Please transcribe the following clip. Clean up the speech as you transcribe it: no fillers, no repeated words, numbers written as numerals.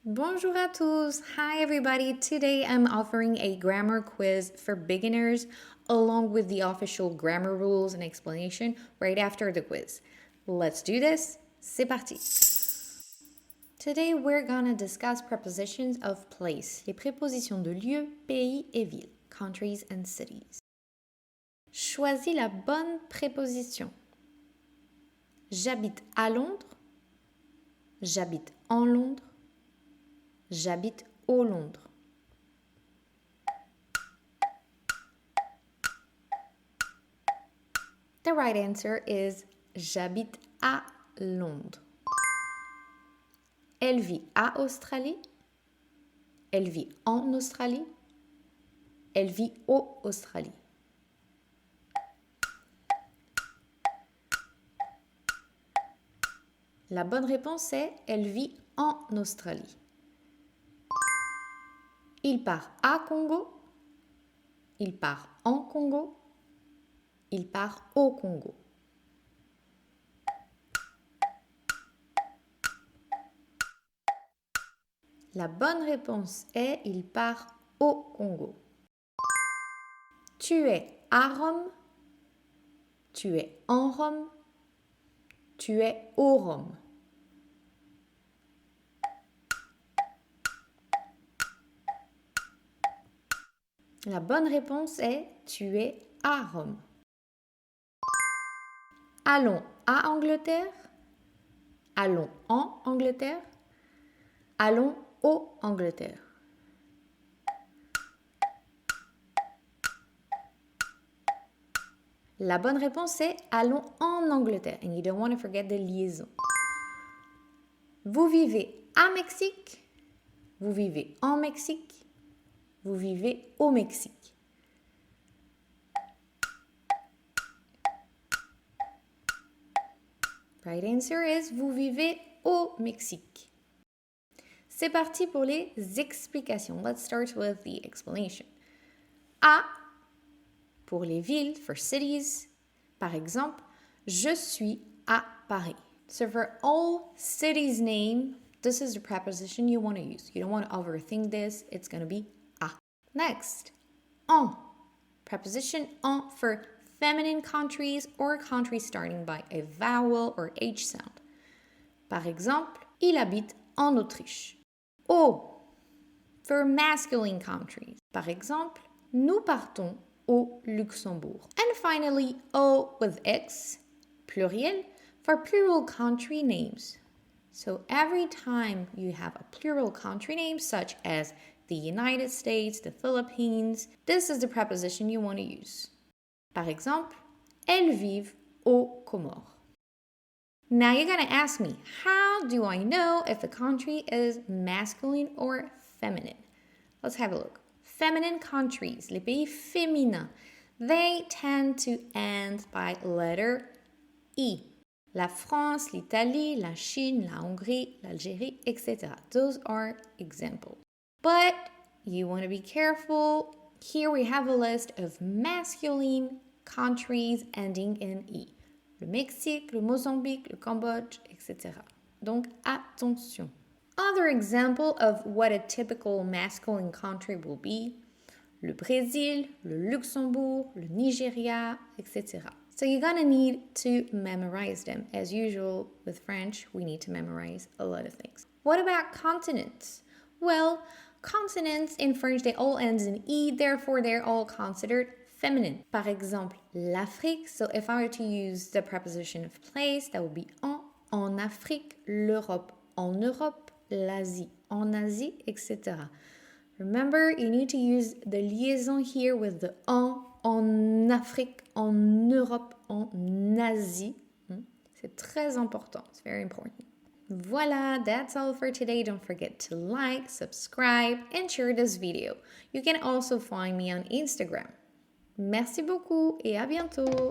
Bonjour à tous. Hi everybody. Today I'm offering a grammar quiz for beginners along with the official grammar rules and explanation right after the quiz. Let's do this. C'est parti. Today we're gonna discuss prepositions of place, les prépositions de lieu, pays et ville, countries and cities. Choisis la bonne préposition. J'habite à Londres. J'habite en Londres. J'habite au Londres. The right answer is j'habite à Londres. Elle vit à Australie. Elle vit en Australie. Elle vit au Australie. La bonne réponse est elle vit en Australie. Il part à Congo. Il part en Congo. Il part au Congo. La bonne réponse est il part au Congo. Tu es à Rome. Tu es en Rome. Tu es au Rome. La bonne réponse est tu es à Rome. Allons à Angleterre. Allons en Angleterre. Allons au Angleterre. La bonne réponse est allons en Angleterre. And you don't want to forget the liaison. Vous vivez à Mexique. Vous vivez en Mexique. Vous vivez au Mexique. Right answer is vous vivez au Mexique. C'est parti pour les explications. Let's start with the explanation. A pour les villes, for cities. Par exemple, je suis à Paris. So for all cities name, this is the preposition you want to use. You don't want to overthink this. It's going to be à. Next, en. Preposition en for feminine countries or countries starting by a vowel or H sound. Par exemple, il habite en Autriche. O for masculine countries. Par exemple, nous partons au Luxembourg. And finally, O with X, pluriel, for plural country names. So every time you have a plural country name, such as the United States, the Philippines, this is the preposition you want to use. Par exemple, elles vivent aux Comores. Now you're going to ask me, how do I know if the country is masculine or feminine? Let's have a look. Feminine countries, les pays féminins, they tend to end by letter I. La France, l'Italie, la Chine, la Hongrie, l'Algérie, etc. Those are examples. But you want to be careful. Here we have a list of masculine countries ending in I. Le Mexique, le Mozambique, le Cambodge, etc. Donc, attention. Other example of what a typical masculine country will be, le Brésil, le Luxembourg, le Nigeria, etc. So you're gonna need to memorize them. As usual with French, we need to memorize a lot of things. What about continents? Well, consonants in French, they all end in E, therefore they're all considered feminine. Par exemple, l'Afrique. So if I were to use the preposition of place, that would be en Afrique, l'Europe, en Europe, l'Asie, en Asie, etc. Remember, you need to use the liaison here with the en Afrique, en Europe, en Asie. C'est très important. It's very important. Voila, that's all for today. Don't forget to like, subscribe, and share this video. You can also find me on Instagram. Merci beaucoup et à bientôt.